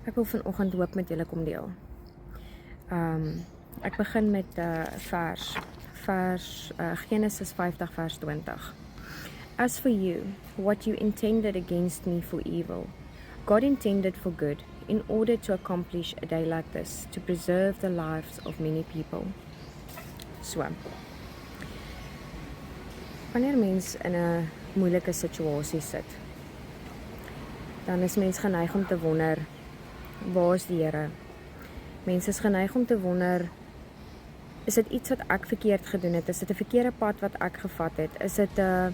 Ek wil vanoggend hoop met julle kom deel. Ek begin met Genesis 50 vers 20. As for you, what you intended against me for evil, God intended for good, in order to accomplish a day like this, to preserve the lives of many people. So, wanneer mens in 'n moeilike situasie sit, dan is mens geneig om te wonder, waar is die Here? Mense is geneig om te wonder, is dit iets wat ek verkeerd gedoen het? Is dit 'n verkeerde pad wat ek gevat het? Is dit 'n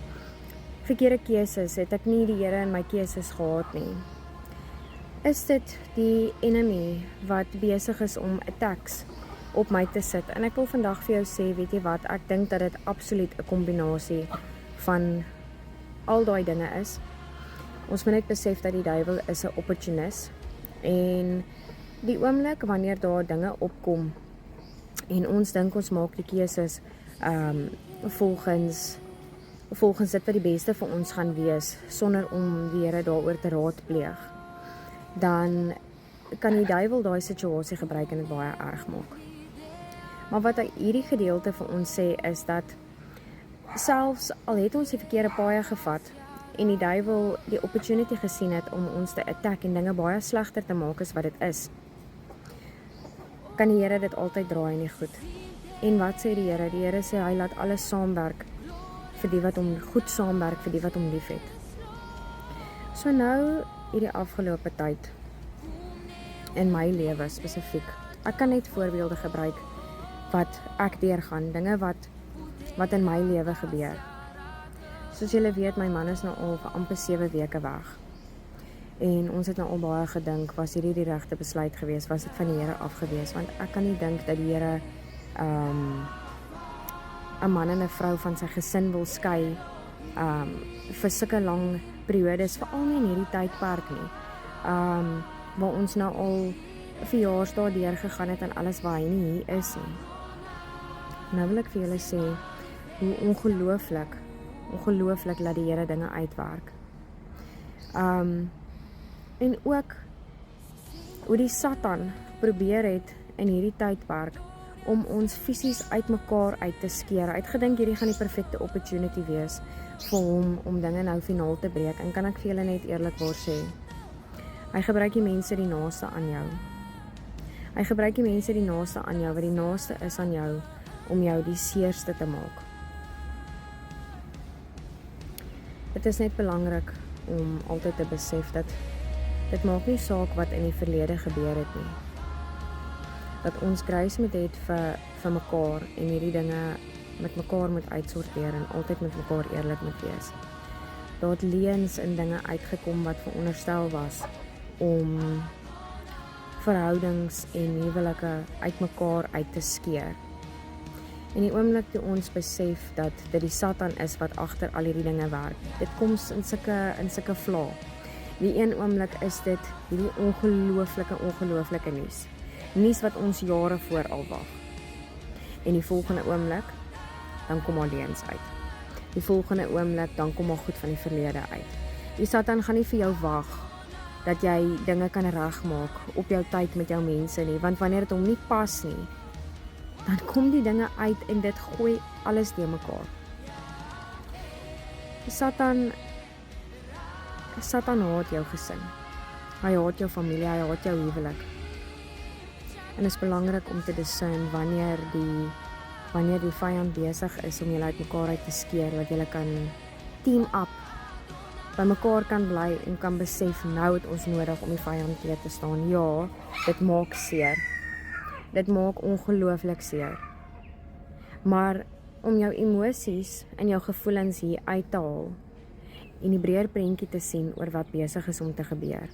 verkeerde keuses? Het ek nie die Here in my keuses gehad nie? Is dit die enemy wat besig is om attacks op my te sit? En ek wil vandag vir jou sê, weet jy wat, ek dink dat dit absoluut 'n kombinasie van al daai dinge is. Ons moet net besef dat die duiwel is 'n opportunis. En die oomblik wanneer daar dinge opkom en ons dink ons maak die keuses volgens dit wat die beste vir ons gaan wees, sonder om die Here daaroor te raadpleeg, dan kan die duiwel daai situasie gebruik en dit baie erg maak. Maar wat hierdie gedeelte vir ons sê is dat selfs al het ons die verkeerde paaie gevat en die duiwel die opportunity gesien het om ons te attack en dinge baie slegter te maak as wat dit is, kan die Here dit altyd draai in die goed. En wat sê die Here? Die Here sê hy laat alles saamwerk vir die wat hom goed saamwerk, vir die wat hom liefhet. So nou hierdie afgelope tyd in my lewe spesifiek. Ek kan net voorbeelde gebruik wat ek deurgaan, dinge wat in my lewe gebeur. Soos julle weet, my man is nou al vir amper 7 weke weg. En ons het nou al baie gedink, was hierdie die regte besluit gewees? Was dit van die Here af gewees? Want ek kan nie dink dat die Here 'n man en 'n vrou van sy gesin wil skei vir sulke lang periodes, veral nie in hierdie tydperk nie. Waar ons nou al verjaarsdae deurgegaan het en alles waar hy nie hier is nie. Nou wil ek vir julle sê hoe ongelooflik laat die Here dinge uitwerk. En ook hoe die Satan probeer het in hierdie tydperk om ons fisies uitmekaar uit te skeer. Hy het gedink hierdie gaan die perfekte opportunity wees vir hom om dinge nou finaal te breek. En kan ek vir julle net eerlikwaar sê, hy gebruik die mense die naaste aan jou. Hy gebruik die mense die naaste aan jou, wat die naaste is aan jou, om jou die seerste te maak. Dit is net belangrik om altyd te besef dat dit maak nie saak wat in die verlede gebeur het nie. Dat ons grace moet hê vir mekaar en hierdie dinge met mekaar moet uitsorteer en altyd met mekaar eerlik moet wees. Daar het leuns en dinge uitgekom wat veronderstel was om verhoudings en huwelike uit mekaar uit te skeer. En die oomblik toe ons besef dat dit die Satan is wat agter al hierdie dinge werk. Dit kom in sulke vla. Die een oomblik is dit hierdie ongelooflike nuus. Nuus wat ons jare voor al wag. En die volgende oomblik, dan kom al leuns uit. Die volgende oomblik, dan kom al goed van die verlede uit. Die Satan gaan nie vir jou wag dat jy dinge kan regmaak op jou tyd met jou mense nie, want wanneer dit hom nie pas nie, dan kom die dinge uit en dit gooi alles deur mekaar. Satan haat jou gesin. Hy haat jou familie, hy haat jou huwelik. En is belangrik om te discern wanneer die vyand besig is om julle uit mekaar uit te skeer, dat julle kan team up, by mekaar kan bly en kan besef, nou het ons nodig om die vyand teë te staan. Ja, dit maak seer. Dit maak ongelooflik seer. Maar om jou emosies en jou gevoelens hier uit te haal en die breër prentjie te sien oor wat besig is om te gebeur.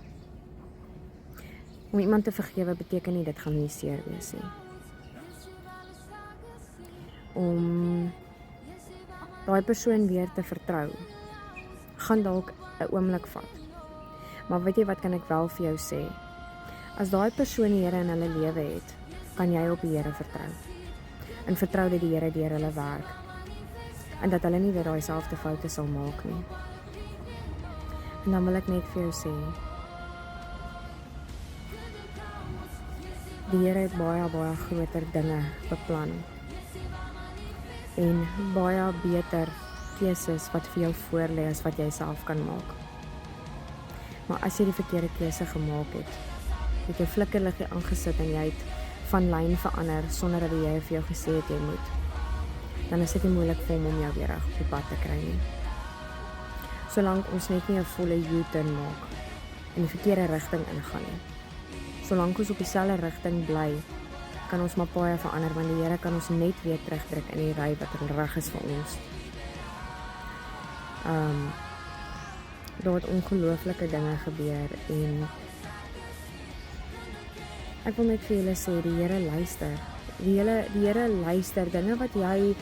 Om iemand te vergewe beteken nie dit gaan nie seer wees nie. Om daai persoon weer te vertrou, gaan dalk 'n oomblik vat. Maar weet jy wat kan ek wel vir jou sê? As daai persoon die Here in hulle lewe het, kan jy op die Here vertrou. En vertrou dat die Here deur hulle werk. En dat hulle nie weer daai selfde foute sal maak nie. En dan wil ek net vir jou sê, Die Here het baie groter dinge beplan. En baie beter keuses wat vir jou voorlê as wat jy self kan maak. Maar as jy die verkeerde keuse gemaak het jy flikkerliggie aangesit en jy het van lyn verander sonder dat jy vir jou gesê het jy moet, dan is dit nie moeilik vir hom om jou weer reg op die pad te kry nie. Solank ons net nie 'n volle U-turn maak in die verkeerde rigting ingaan nie. Solank ons op dieselfde rigting bly, kan ons maar baie verander, want die Here kan ons net weer terugdruk in die ry wat reg is vir ons. Daar het ongelooflike dinge gebeur en ek wil net vir julle sê, die Here luister. Die Here luister dinge wat jy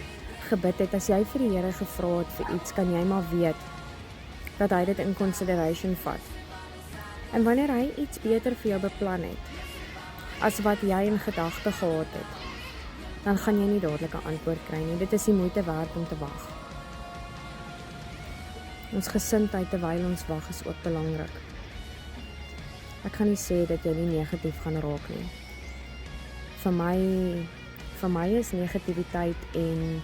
gebid het. As jy vir die Here gevra het vir iets, kan jy maar weet dat hy dit in consideration vat. En wanneer hy iets beter vir jou beplan het, as wat jy in gedagte gehad het, dan gaan jy nie dadelik 'n antwoord kry nie. Dit is die moeite werd om te wag. Ons gesindheid terwyl ons wag is ook belangrik. Ek gaan nie sê dat jy nie negatief gaan raak nie. Vir my is negativiteit en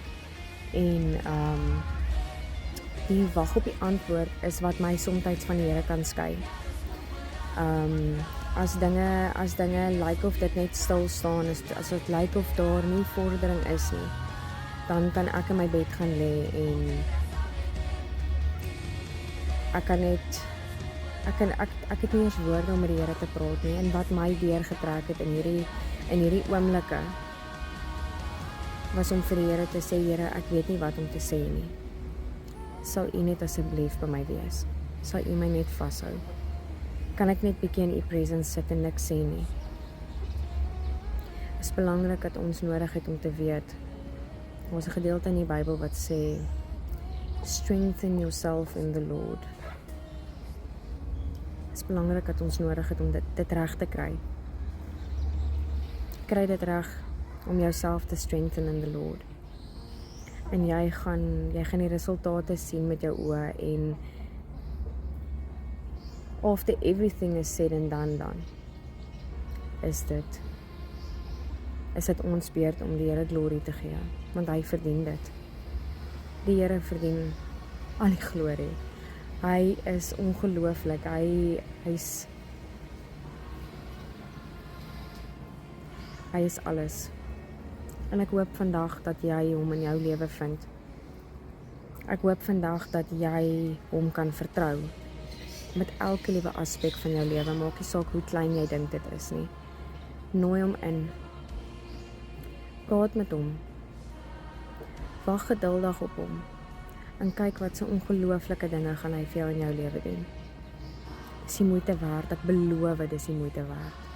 die wag op die antwoord is wat my soms van die Here kan skei. As dinge lyk of dit net stil staan, as dit lyk of daar nie vordering is nie, dan kan ek in my bed gaan lê en ek het nie eens woorde om met die Here te praat nie, en wat my deurgetrek het in hierdie oomblikke was om vir die Here te sê, Here, ek weet nie wat om te sê nie. Sal U net asseblief by my wees? Sal U my net vashou? Kan ek net bietjie in U presence sit en niks sê nie? Dit is belangrik dat ons nodig het om te weet. Daar is 'n gedeelte in die Bybel wat sê, strengthen yourself in the Lord. Dit is belangrik dat ons nodig het om dit reg te kry. Kry dit reg om jouself te strengthen in the Lord. En jy gaan die resultate sien met jou oë, en after everything is said and done, dan is dit ons beurt om die Here glorie te gee, want hy verdien dit. Die Here verdien al die glorie. Hy is ongelooflik. Hy is alles. En ek hoop vandag dat jy hom in jou lewe vind. Ek hoop vandag dat jy hom kan vertrou met elke liewe aspek van jou lewe, maak nie saak hoe klein jy dink dit is nie. Nooi hom in. Praat met hom. Wag geduldig op hom. En kyk wat so ongelooflike dinge gaan hy vir jou in jou lewe doen. Dis die moeite werd, ek beloof dit is die moeite werd.